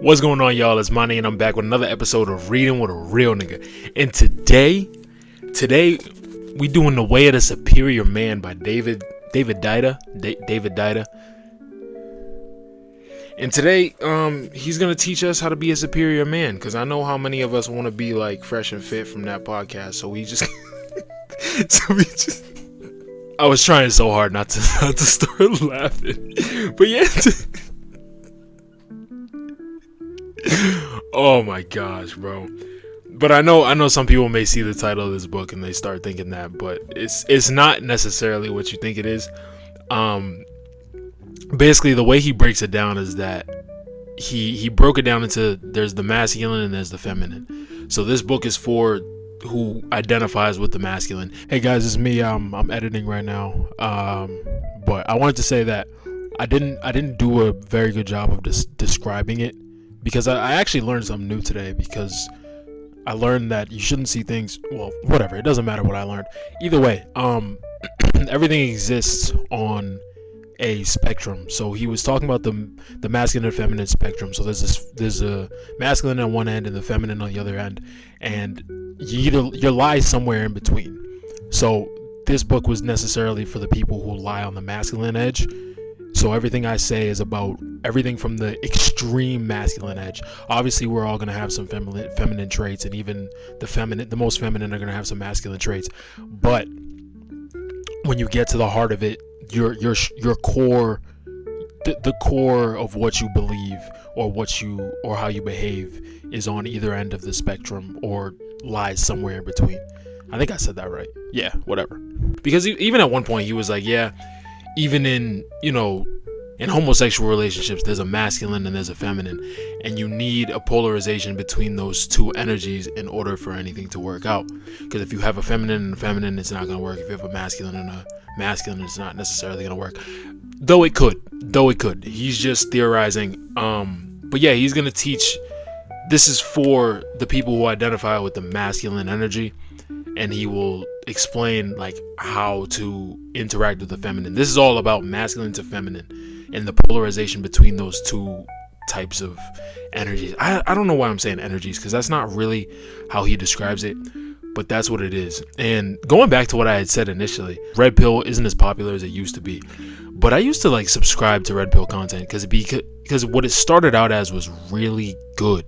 What's going on, y'all? It's Money, and I'm back with another episode of Reading with a Real Nigga. And today we doing The Way of the Superior Man by David Deida. David Deida. And today, he's gonna teach us how to be a superior man, because I know how many of us want to be like fresh and fit from that podcast. So we just, I was trying so hard not to start laughing, but yeah. Oh my gosh, bro. But I know some people may see the title of this book and they start thinking that, but it's not necessarily what you think it is. Basically the way he breaks it down is that he broke it down into there's the masculine and there's the feminine. So this book is for who identifies with the masculine. Hey guys, it's me. I'm editing right now. But I wanted to say that I didn't do a very good job of describing it, because I actually learned something new today, because I learned that you shouldn't see things, well, whatever, it doesn't matter what I learned. Either way, everything exists on a spectrum. So he was talking about the masculine and feminine spectrum. So there's a masculine on one end and the feminine on the other end, and you lie somewhere in between. So this book was necessarily for the people who lie on the masculine edge. So everything I say is about everything from the extreme masculine edge. Obviously, we're all gonna have some feminine traits, and even the most feminine are gonna have some masculine traits. But when you get to the heart of it, your core, the core of what you believe or how you behave is on either end of the spectrum or lies somewhere in between. I think I said that right. Yeah, whatever. Because even at one point he was like, yeah, even in homosexual relationships, there's a masculine and there's a feminine, and you need a polarization between those two energies in order for anything to work out. Because if you have a feminine and a feminine, it's not going to work. If you have a masculine and a masculine, it's not necessarily going to work. Though it could. He's just theorizing. But yeah, he's going to teach. This is for the people who identify with the masculine energy, and he will explain like how to interact with the feminine. This is all about masculine to feminine and the polarization between those two types of energies. I don't know why I'm saying energies, because that's not really how he describes it, but that's what it is. And going back to what I had said initially, Red Pill isn't as popular as it used to be, but I used to like subscribe to Red Pill content because what it started out as was really good.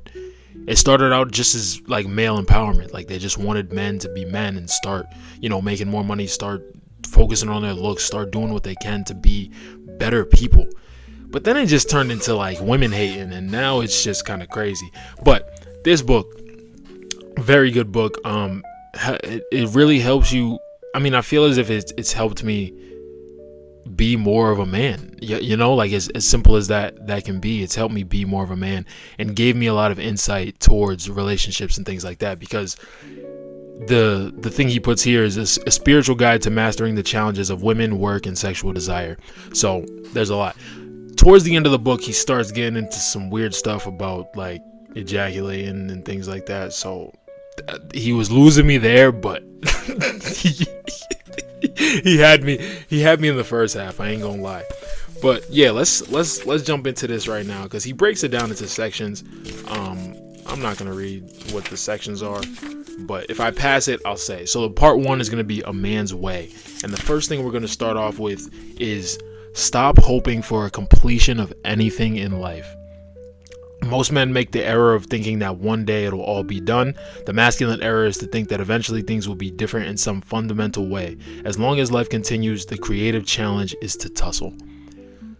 It started out just as like male empowerment. Like they just wanted men to be men and start, making more money, start focusing on their looks, start doing what they can to be better people. But then it just turned into like women hating, and now it's just kind of crazy. But this book, very good book. It really helps you. I mean, I feel as if it's helped me be more of a man, like as simple as that can be. It's helped me be more of a man and gave me a lot of insight towards relationships and things like that, because the thing he puts here is a spiritual guide to mastering the challenges of women, work, and sexual desire. So there's a lot. Towards the end of the book, he starts getting into some weird stuff about like ejaculating and things like that. So he was losing me there, but he had me in the first half. I ain't gonna lie. But yeah, let's jump into this right now, because he breaks it down into sections. I'm not gonna read what the sections are, but if I pass it, I'll say. So part 1 is gonna be a man's way, and the first thing we're gonna start off with is stop hoping for a completion of anything in life. Most men make the error of thinking that one day it'll all be done. The masculine error is to think that eventually things will be different in some fundamental way. As long as life continues, the creative challenge is to tussle.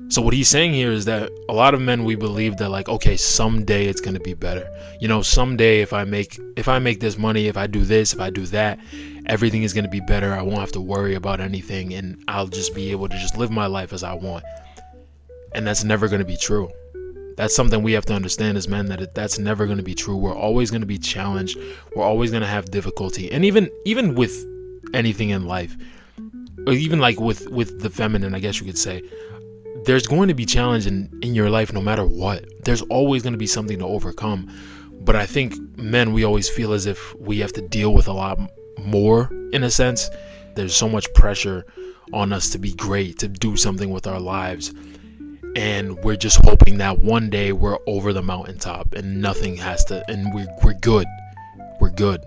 So what he's saying here is that a lot of men, we believe that like, okay, someday it's going to be better. Someday if I make this money, if I do this, if I do that, everything is going to be better. I won't have to worry about anything, and I'll just be able to just live my life as I want. And that's never going to be true. That's something we have to understand as men, that's never going to be true. We're always going to be challenged. We're always going to have difficulty. And even with anything in life, or even like with the feminine, I guess you could say, there's going to be challenge in your life no matter what. There's always going to be something to overcome. But I think men, we always feel as if we have to deal with a lot more, in a sense. There's so much pressure on us to be great, to do something with our lives. and we're just hoping that one day we're over the mountaintop and nothing has to, and we're good. We're good.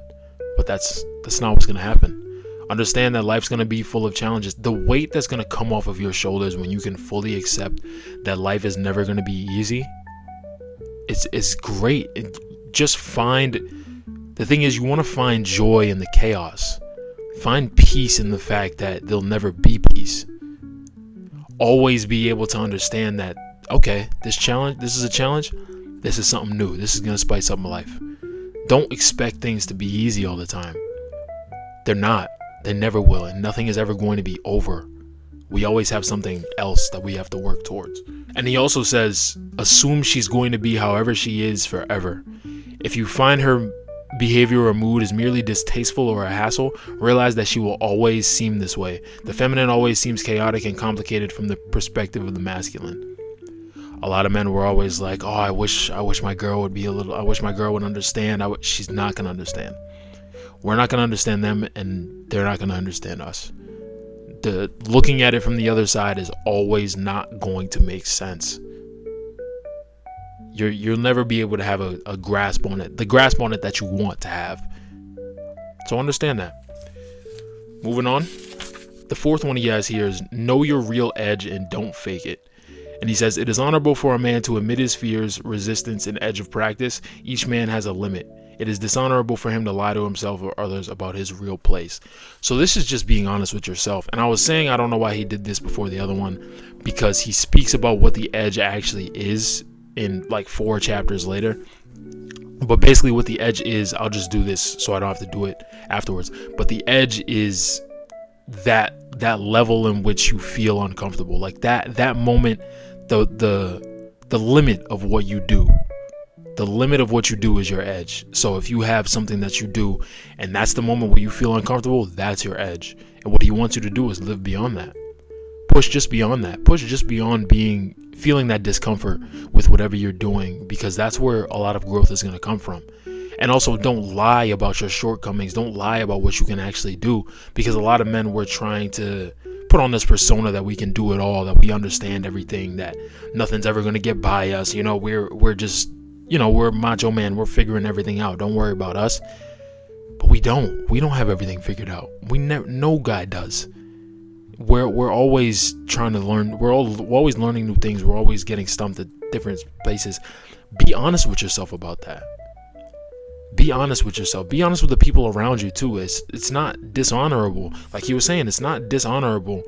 But that's not what's gonna happen. Understand that life's gonna be full of challenges. The weight that's gonna come off of your shoulders when you can fully accept that life is never gonna be easy, it's great. Just the thing is, you want to find joy in the chaos. Find peace in the fact that there'll never be peace. Always be able to understand that, okay, this is a challenge. This is something new. This is gonna spice up my life. Don't expect things to be easy all the time. They're not. They never will, and nothing is ever going to be over. We always have something else that we have to work towards. And he also says, assume she's going to be however she is forever. If you find her behavior or mood is merely distasteful or a hassle, realize that she will always seem this way. The feminine always seems chaotic and complicated from the perspective of the masculine. A lot of men were always like, oh, I wish my girl would understand. She's not going to understand. We're not going to understand them, and they're not going to understand us. Looking at it from the other side is always not going to make sense. You'll never be able to have a grasp on it, the grasp on it that you want to have. So understand that. Moving on. The fourth one he has here is know your real edge and don't fake it. And he says, it is honorable for a man to admit his fears, resistance, and edge of practice. Each man has a limit. It is dishonorable for him to lie to himself or others about his real place. So this is just being honest with yourself. And I was saying, I don't know why he did this before the other one, because he speaks about what the edge actually is in like 4 chapters later. But basically what the edge is, I'll just do this so I don't have to do it afterwards. But the edge is that level in which you feel uncomfortable, like that moment, the limit of what you do. The limit of what you do is your edge. So if you have something that you do and that's the moment where you feel uncomfortable, that's your edge. And what he wants you to do is live beyond that. Push just beyond that. Push just beyond feeling that discomfort with whatever you're doing, because that's where a lot of growth is going to come from. And also, don't lie about your shortcomings. Don't lie about what you can actually do, because a lot of men were trying to put on this persona that we can do it all, that we understand everything, that nothing's ever going to get by us. You know, we're just, we're macho man. We're figuring everything out. Don't worry about us. But we don't have everything figured out. No guy does. We're always trying to learn. We're always learning new things. We're always getting stumped at different places. Be honest with yourself about that. Be honest with yourself. Be honest with the people around you too. It's not dishonorable. Like he was saying, it's not dishonorable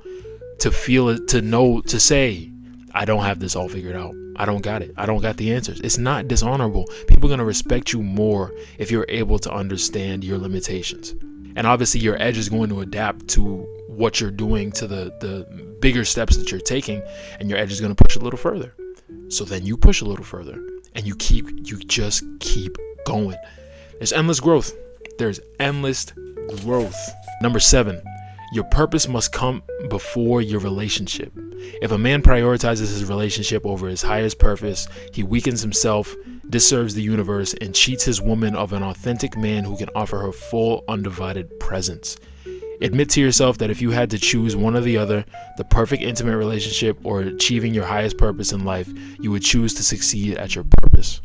to feel it, to say, I don't have this all figured out. I don't got it. I don't got the answers. It's not dishonorable. People are going to respect you more if you're able to understand your limitations. And obviously your edge is going to adapt to what you're doing, to the bigger steps that you're taking, and your edge is going to push a little further. So then you push a little further, and you just keep going. There's endless growth. There's endless growth. Number 7, your purpose must come before your relationship. If a man prioritizes his relationship over his highest purpose, he weakens himself, disserves the universe, and cheats his woman of an authentic man who can offer her full, undivided presence. Admit to yourself that if you had to choose one or the other, the perfect intimate relationship or achieving your highest purpose in life, you would choose to succeed at your purpose.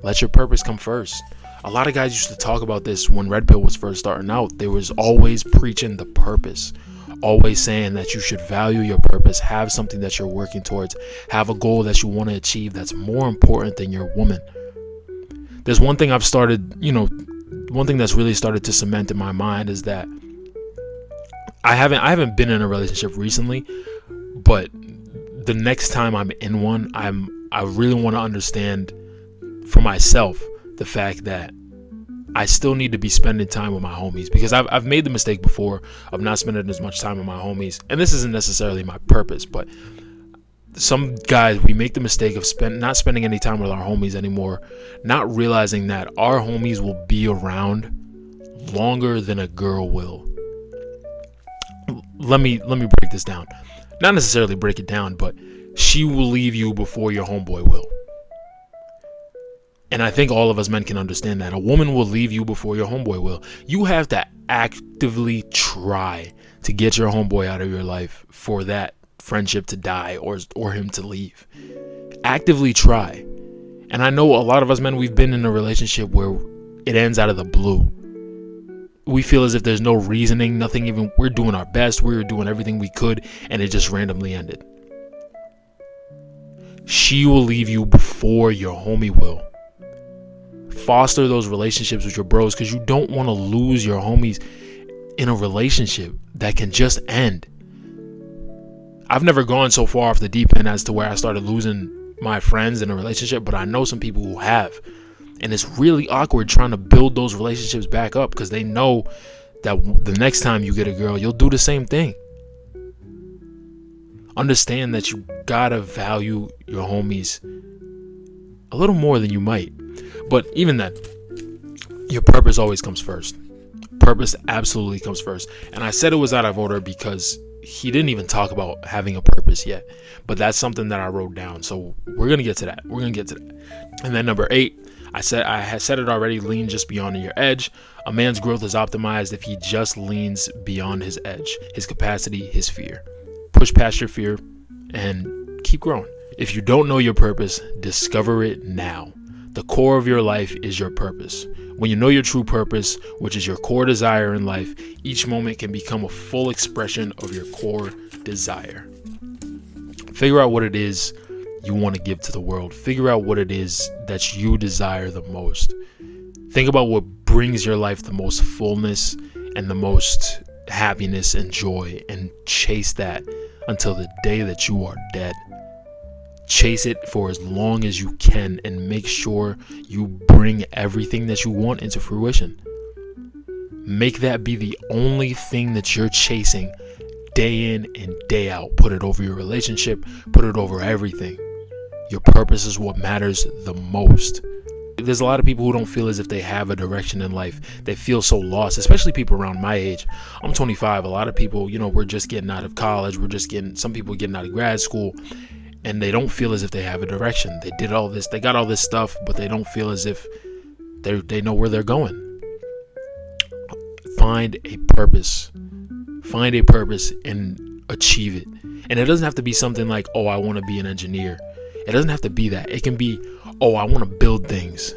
Let your purpose come first. A lot of guys used to talk about this when Red Pill was first starting out. They was always preaching the purpose, always saying that you should value your purpose, have something that you're working towards, have a goal that you want to achieve that's more important than your woman. There's one thing I've started, one thing that's really started to cement in my mind is that I haven't been in a relationship recently, but the next time I'm in one, I really want to understand for myself the fact that I still need to be spending time with my homies, because I've made the mistake before of not spending as much time with my homies, and this isn't necessarily my purpose, but some guys, we make the mistake of not spending any time with our homies anymore, not realizing that our homies will be around longer than a girl will. Let me break this down. Not necessarily break it down, but she will leave you before your homeboy will. And I think all of us men can understand that. A woman will leave you before your homeboy will. You have to actively try to get your homeboy out of your life for that friendship to die or him to leave. Actively try. And I know a lot of us men, we've been in a relationship where it ends out of the blue. We feel as if there's no reasoning, nothing even, we're doing our best, we were doing everything we could, and it just randomly ended. She will leave you before your homie will. Foster those relationships with your bros, because you don't want to lose your homies in a relationship that can just end. I've never gone so far off the deep end as to where I started losing my friends in a relationship, but I know some people who have. And it's really awkward trying to build those relationships back up, because they know that the next time you get a girl, you'll do the same thing. Understand that you gotta value your homies a little more than you might. But even then, your purpose always comes first. Purpose absolutely comes first. And I said it was out of order because he didn't even talk about having a purpose yet. But that's something that I wrote down. So we're going to get to that. And then number 8, I had said it already, lean just beyond your edge. A man's growth is optimized if he just leans beyond his edge, his capacity, his fear. Push past your fear and keep growing. If you don't know your purpose, discover it now. The core of your life is your purpose. When you know your true purpose, which is your core desire in life, each moment can become a full expression of your core desire. Figure out what it is you want to give to the world. Figure out what it is that you desire the most. Think about what brings your life the most fullness and the most happiness and joy, and chase that until the day that you are dead. Chase it for as long as you can, and make sure you bring everything that you want into fruition. Make that be the only thing that you're chasing day in and day out. Put it over your relationship, put it over everything. Your purpose is what matters the most. There's a lot of people who don't feel as if they have a direction in life. They feel so lost, especially people around my age. I'm 25. A lot of people, we're just getting out of college. Some people getting out of grad school. And they don't feel as if they have a direction. They did all this, they got all this stuff, but they don't feel as if they know where they're going. Find a purpose and achieve it. And it doesn't have to be something like, oh, I want to be an engineer. It doesn't have to be that. It can be, oh, I want to build things.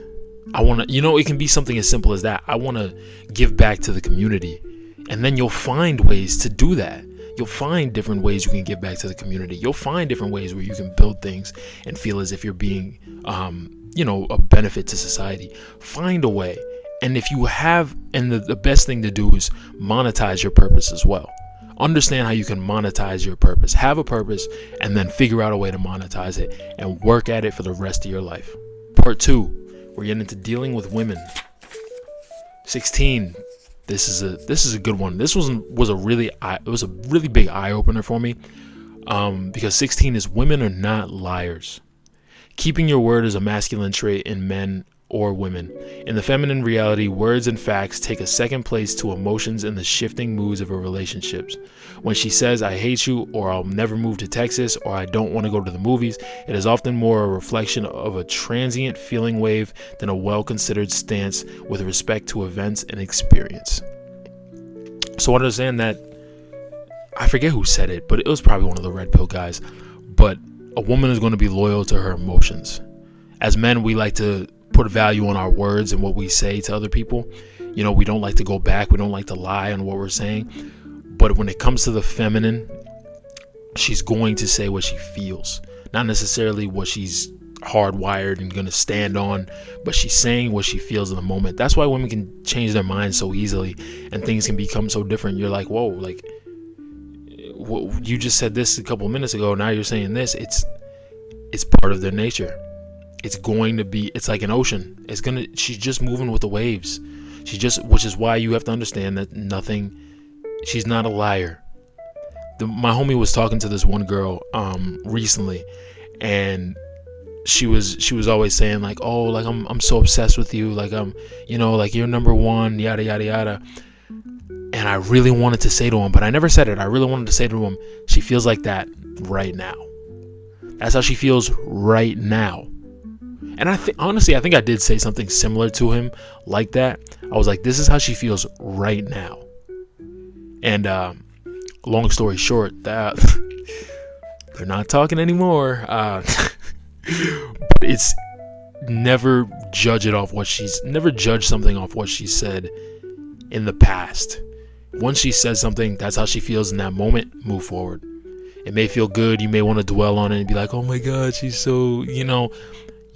It can be something as simple as that. I want to give back to the community. And then you'll find ways to do that. You'll find different ways you can give back to the community. You'll find different ways where you can build things and feel as if you're being, a benefit to society. Find a way. And if you have, and the best thing to do is monetize your purpose as well. Understand how you can monetize your purpose. Have a purpose and then figure out a way to monetize it and work at it for the rest of your life. Part 2, we're getting into dealing with women. 16. This is a good one. This was a really big eye opener for me, because 16 is women are not liars. Keeping your word is a masculine trait in men or women. In the feminine reality, words and facts take a second place to emotions and the shifting moods of a relationships. When she says, I hate you, or I'll never move to Texas, or I don't want to go to the movies, it is often more a reflection of a transient feeling wave than a well-considered stance with respect to events and experience. So understand that, I forget who said it, but it was probably one of the red pill guys, but a woman is going to be loyal to her emotions. As men, we like to put value on our words and what we say to other people. We don't like to go back. We don't like to lie on what we're saying. But when it comes to the feminine, she's going to say what she feels, not necessarily what she's hardwired and going to stand on, but she's saying what she feels in the moment. That's why women can change their minds so easily and things can become so different. You're like, whoa, like, you just said this a couple minutes ago. Now you're saying this. It's part of their nature. It's like an ocean. She's just moving with the waves. Which is why you have to understand that she's not a liar. My homie was talking to this one girl recently, and she was always saying like, oh, like I'm so obsessed with you, like like you're number one, yada yada yada. And I really wanted to say to him, but I never said it. I really wanted to say to him, she feels like that right now. That's how she feels right now. And honestly, I think I did say something similar to him like that. I was like, this is how she feels right now. And long story short, that They're not talking anymore. But it's never judge something off what she said in the past. Once she says something, that's how she feels in that moment, move forward. It may feel good. You may want to dwell on it and be like, oh my God, she's so, you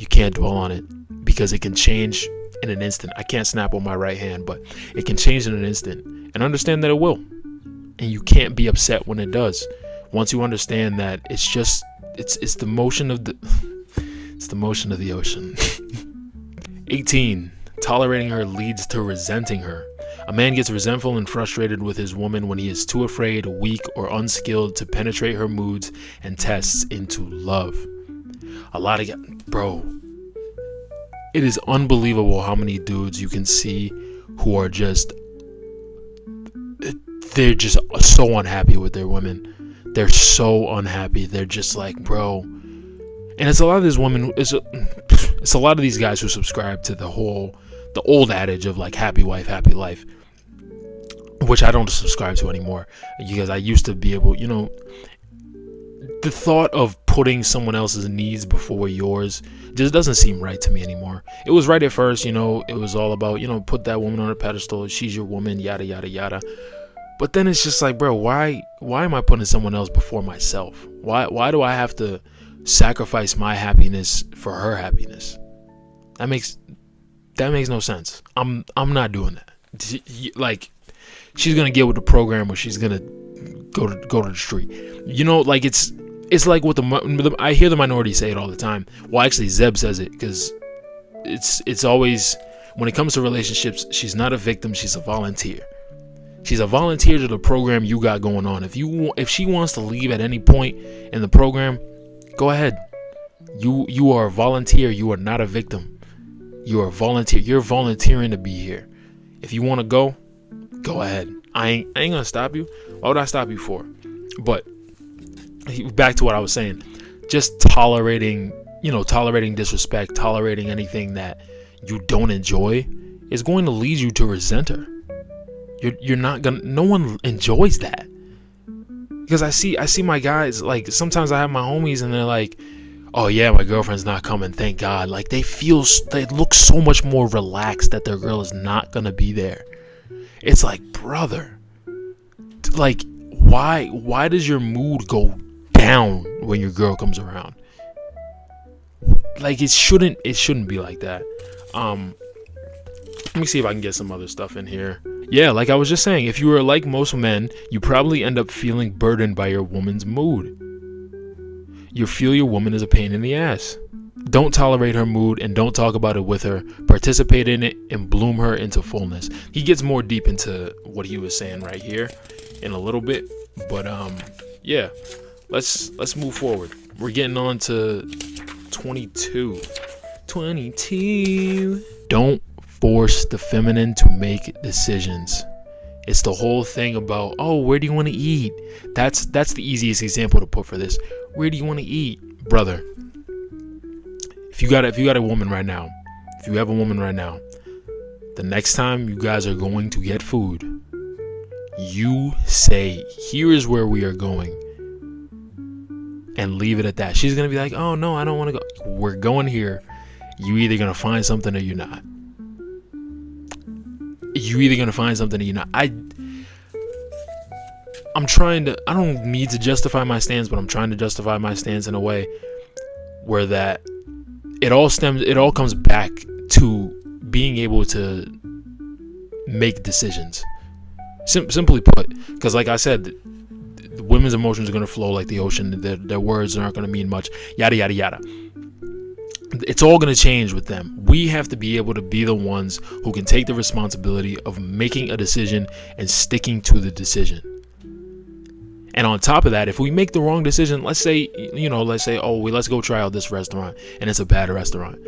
can't dwell on it because it can change in an instant. I can't snap on my right hand, but it can change in an instant, and understand that it will. And you can't be upset when it does. Once you understand that it's the motion of the ocean. 18. Tolerating her leads to resenting her. A man gets resentful and frustrated with his woman when he is too afraid, weak, or unskilled to penetrate her moods and tests into love. Bro, it is unbelievable how many dudes you can see who are they're just so unhappy with their women. They're so unhappy. They're just like, bro. And it's a lot of these women, it's a lot of these guys who subscribe to the old adage of like happy wife, happy life, which I don't subscribe to anymore, because I used to be able, the thought of putting someone else's needs before yours just doesn't seem right to me anymore. It was right at first, it was all about, put that woman on a pedestal, she's your woman, yada, yada, yada. But then it's just like, bro, why am I putting someone else before myself? Why do I have to sacrifice my happiness for her happiness? That makes no sense. I'm not doing that. Like, she's gonna get with the program, or she's gonna go to the street. Like it's like what I hear the minority say it all the time. Well, actually, Zeb says it, because it's always, when it comes to relationships, she's not a victim, she's a volunteer. She's a volunteer to the program you got going on. If she wants to leave at any point in the program, go ahead. You are a volunteer. You are not a victim. You are a volunteer. You're volunteering to be here. If you want to go ahead. I ain't gonna stop you. Why would I stop you for? But back to what I was saying. Just tolerating disrespect, tolerating anything that you don't enjoy is going to lead you to resent her. You're not gonna. No one enjoys that. Because I see my guys, like, sometimes I have my homies and they're like, oh yeah, my girlfriend's not coming, thank God. Like, they look so much more relaxed that their girl is not gonna be there. It's like, brother, like, why does your mood go down when your girl comes around? Like, it shouldn't be like that. Let me see if I can get some other stuff in here. Yeah, like I was just saying, if you are like most men, you probably end up feeling burdened by your woman's mood. You feel your woman is a pain in the ass. Don't tolerate her mood and don't talk about it with her. Participate in it and bloom her into fullness. He gets more deep into what he was saying right here in a little bit, but yeah, let's move forward. We're getting on to 22. Don't force the feminine to make decisions. It's the whole thing about, oh, where do you want to eat? That's the easiest example to put for this. Where do you want to eat, brother? If you got a woman right now, if you have a woman right now, the next time you guys are going to get food, you say, here is where we are going, and leave it at that. She's gonna be like, oh no, I don't want to go. We're going here. You either gonna find something or you're not. I don't need to justify my stance, but I'm trying to justify my stance in a way where that it all comes back to being able to make decisions. Simply put, because like I said, the women's emotions are going to flow like the ocean. Their words aren't going to mean much. Yada, yada, yada. It's all going to change with them. We have to be able to be the ones who can take the responsibility of making a decision and sticking to the decision. And on top of that, if we make the wrong decision, let's say, let's go try out this restaurant and it's a bad restaurant.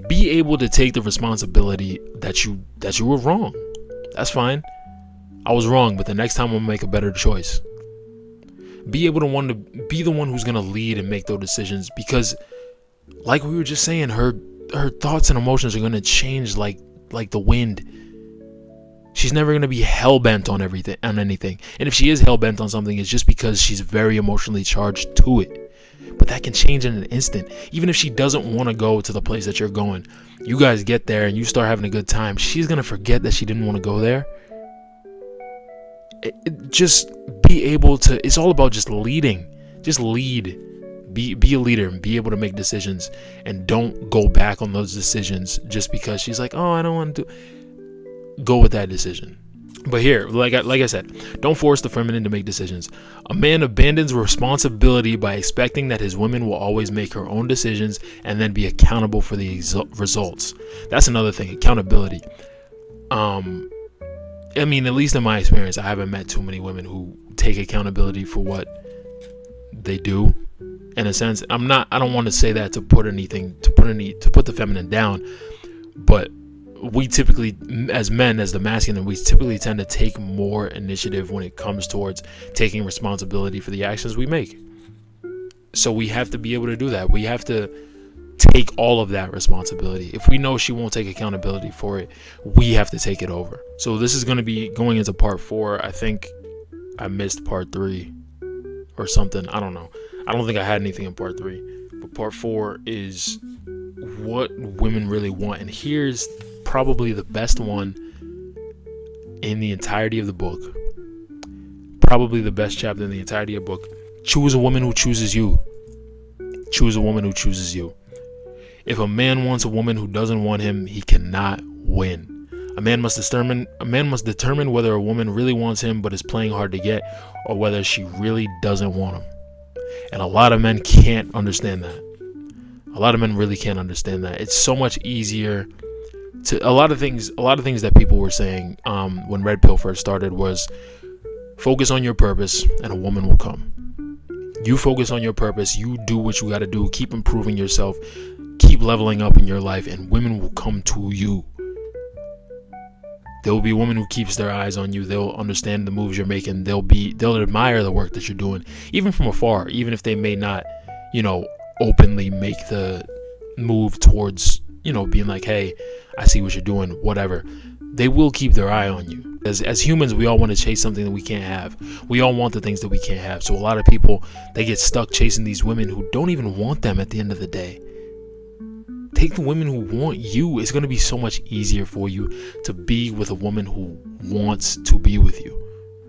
Be able to take the responsibility that you were wrong. That's fine. I was wrong, but the next time I'm gonna make a better choice. Be able to be the one who's gonna lead and make those decisions, because like we were just saying, her thoughts and emotions are gonna change like the wind. She's never gonna be hell-bent on anything. And if she is hell-bent on something, it's just because she's very emotionally charged to it. But that can change in an instant. Even if she doesn't want to go to the place that you're going, you guys get there and you start having a good time, she's going to forget that she didn't want to go there. Just be able to, it's all about just leading. Just lead. Be a leader and be able to make decisions, and don't go back on those decisions just because she's like, oh, I don't want to do. Go with that decision. But here, like I said, don't force the feminine to make decisions. A man abandons responsibility by expecting that his woman will always make her own decisions and then be accountable for the results. That's another thing, accountability. I mean, at least in my experience, I haven't met too many women who take accountability for what they do. In a sense, I don't want to say that to put the feminine down, but we typically, as men, as the masculine, we typically tend to take more initiative when it comes towards taking responsibility for the actions we make. So we have to be able to do that. We have to take all of that responsibility. If we know she won't take accountability for it, we have to take it over. So this is going to be going into part 4. I think I missed part 3 or something. I don't know. I don't think I had anything in part 3. But part 4 is what women really want. And here's probably the best one in the entirety of the book. Probably the best chapter in the entirety of the book. Choose a woman who chooses you. Choose a woman who chooses you. If a man wants a woman who doesn't want him, he cannot win. A man must determine whether a woman really wants him but is playing hard to get, or whether she really doesn't want him. And a lot of men can't understand that. A lot of men really can't understand that. It's so much easier to a lot of things that people were saying when Red Pill first started was focus on your purpose and a woman will come. You focus on your purpose, you do what you got to do, keep improving yourself, keep leveling up in your life, and women will come to you. There will be a woman who keeps their eyes on you. They'll understand the moves you're making. They'll admire the work that you're doing, even from afar, even if they may not, openly make the move towards, being like, hey, I see what you're doing, whatever. They will keep their eye on you. As humans, we all want to chase something that we can't have. We all want the things that we can't have. So a lot of people, they get stuck chasing these women who don't even want them at the end of the day. Take the women who want you. It's going to be so much easier for you to be with a woman who wants to be with you.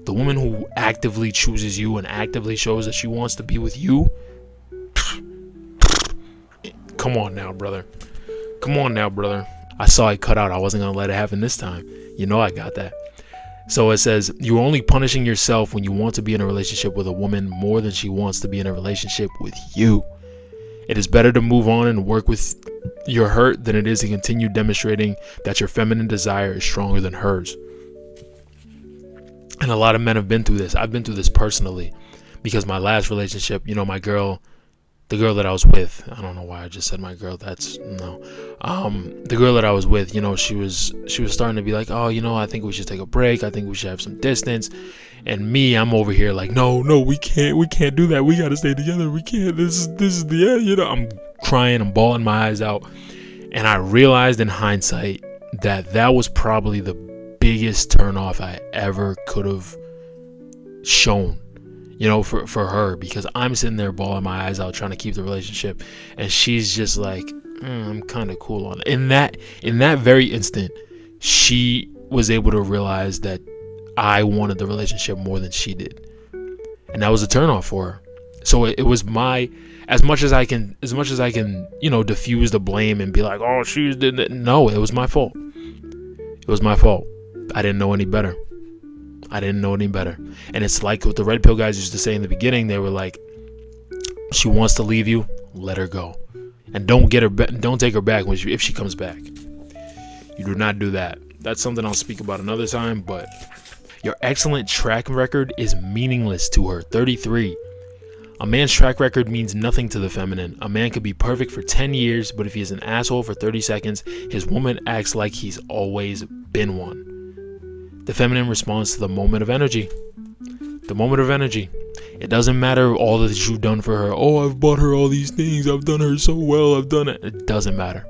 The woman who actively chooses you and actively shows that she wants to be with you. Come on now, brother. I saw it cut out. I wasn't going to let it happen this time. I got that. So it says, you're only punishing yourself when you want to be in a relationship with a woman more than she wants to be in a relationship with you. It is better to move on and work with your hurt than it is to continue demonstrating that your feminine desire is stronger than hers. And a lot of men have been through this. I've been through this personally because my last relationship, my girl, the girl that I was with, I don't know why I just said my girl. The girl that I was with, she was starting to be like, oh, I think we should take a break. I think we should have some distance. And me, I'm over here like, no, we can't do that. We got to stay together. We can't. This is the end. I'm crying. I'm bawling my eyes out. And I realized in hindsight that was probably the biggest turnoff I ever could have shown. For her, because I'm sitting there bawling my eyes out trying to keep the relationship, and she's just like, I'm kind of cool on it. In that very instant, she was able to realize that I wanted the relationship more than she did, and that was a turnoff for her. So it was as much as I can, diffuse the blame and be like, oh, she did it. No, it was my fault. I didn't know any better. And it's like what the Red Pill guys used to say in the beginning. They were like, she wants to leave you, let her go. And don't take her back if she comes back. You do not do that. That's something I'll speak about another time. But your excellent track record is meaningless to her. 33. A man's track record means nothing to the feminine. A man could be perfect for 10 years, but if he is an asshole for 30 seconds, his woman acts like he's always been one. The feminine responds to the moment of energy. It doesn't matter all that you've done for her. Oh, I've bought her all these things. I've done her so well. I've done it. It doesn't matter.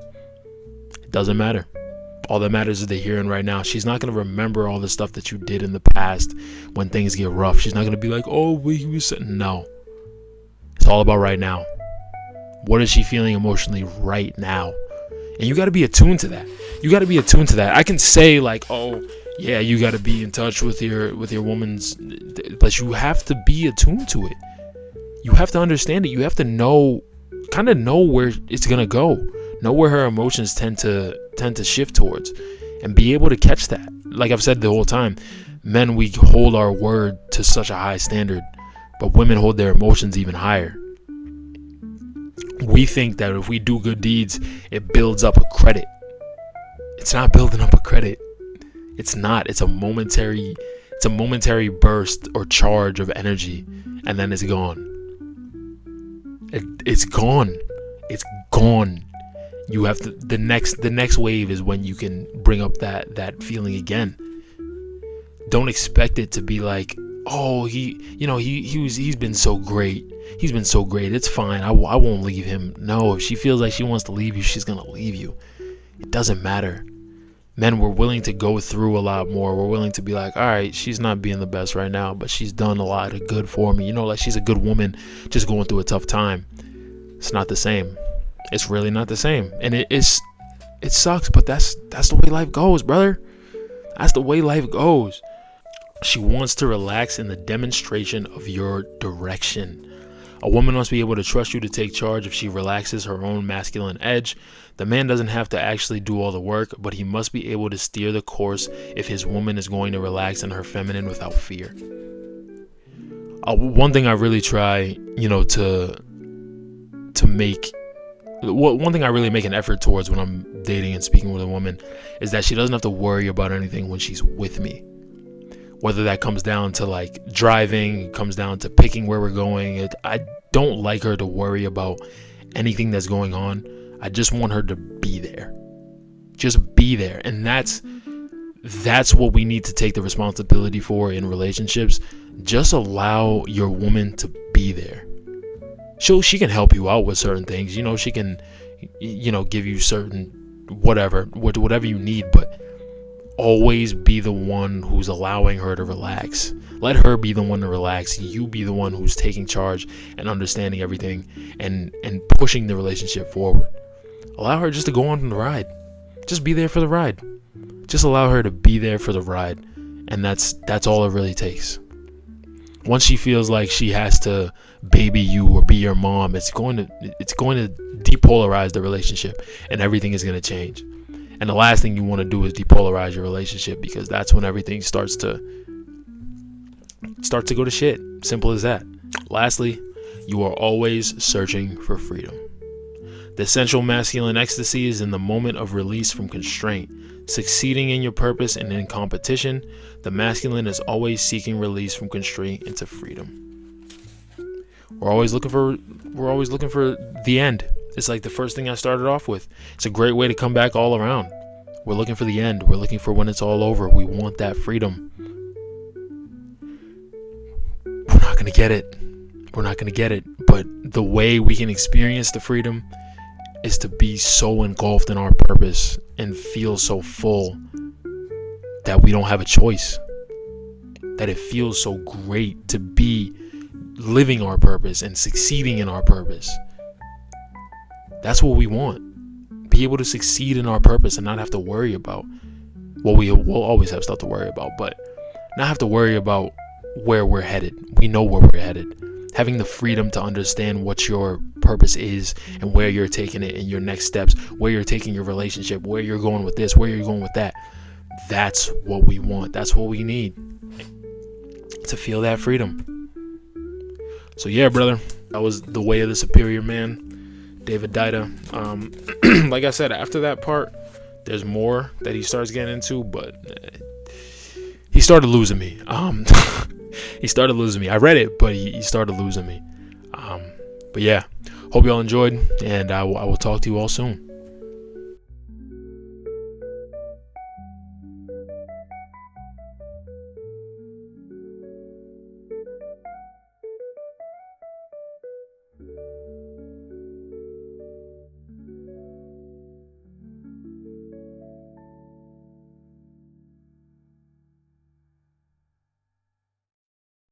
All that matters is the here and right now. She's not going to remember all the stuff that you did in the past when things get rough. She's not going to be like, oh, we said no. It's all about right now. What is she feeling emotionally right now? And you got to be attuned to that. I can say like, oh yeah, you got to be in touch with your woman's, but you have to be attuned to it. You have to understand it. You have to know where it's gonna go, know where her emotions tend to shift towards, and be able to catch that. Like I've said the whole time, men, we hold our word to such a high standard, but women hold their emotions even higher. We think that if we do good deeds, it builds up a credit. It's not building up a credit. It's not. It's a momentary burst or charge of energy, and then it's gone. It's gone. It's gone. You have to, the next wave is when you can bring up that feeling again. Don't expect it to be like, oh, he's been so great. He's been so great. It's fine. I won't leave him. No, if she feels like she wants to leave you, she's gonna leave you. It doesn't matter. Men, we're willing to go through a lot more. We're willing to be like, all right, she's not being the best right now, but she's done a lot of good for me. Like she's a good woman just going through a tough time. It's not the same. It's really not the same. And it sucks, but that's the way life goes, brother. That's the way life goes. She wants to relax in the demonstration of your direction. A woman must be able to trust you to take charge if she relaxes her own masculine edge. The man doesn't have to actually do all the work, but he must be able to steer the course if his woman is going to relax in her feminine without fear. One thing I really try, to make, one thing I really make an effort towards when I'm dating and speaking with a woman is that she doesn't have to worry about anything when she's with me. Whether that comes down to like driving, comes down to picking where we're going. I don't like her to worry about anything that's going on. I just want her to be there. Just be there. And that's what we need to take the responsibility for in relationships. Just allow your woman to be there. She can help you out with certain things. She can, give you certain whatever you need, but always be the one who's allowing her to relax. Let her be the one to relax. You be the one who's taking charge and understanding everything and pushing the relationship forward. Allow her just to go on the ride. Just be there for the ride. Just allow her to be there for the ride. And that's all it really takes. Once she feels like she has to baby you or be your mom, it's going to depolarize the relationship, and everything is going to change. And the last thing you want to do is depolarize your relationship, because that's when everything starts to go to shit. Simple as that. Lastly, you are always searching for freedom. The essential masculine ecstasy is in the moment of release from constraint. Succeeding in your purpose and in competition, the masculine is always seeking release from constraint into freedom. We're always looking for the end. It's like the first thing I started off with. It's a great way to come back all around. We're looking for the end. We're looking for when it's all over. We want that freedom. We're not going to get it. But the way we can experience the freedom is to be so engulfed in our purpose and feel so full that we don't have a choice. That it feels so great to be living our purpose and succeeding in our purpose. That's what we want. Be able to succeed in our purpose and not have to worry about, well, we'll always have stuff to worry about, but not have to worry about where we're headed. We know where we're headed. Having the freedom to understand what your purpose is and where you're taking it and your next steps, where you're taking your relationship, where you're going with this, where you're going with that. That's what we want. That's what we need to feel that freedom. So yeah, brother, that was The Way of the Superior Man, David Deida. Like I said, after that part, there's more that he starts getting into, but he started losing me. He started losing me. I read it, but he started losing me. But yeah, hope y'all enjoyed, and I will talk to you all soon.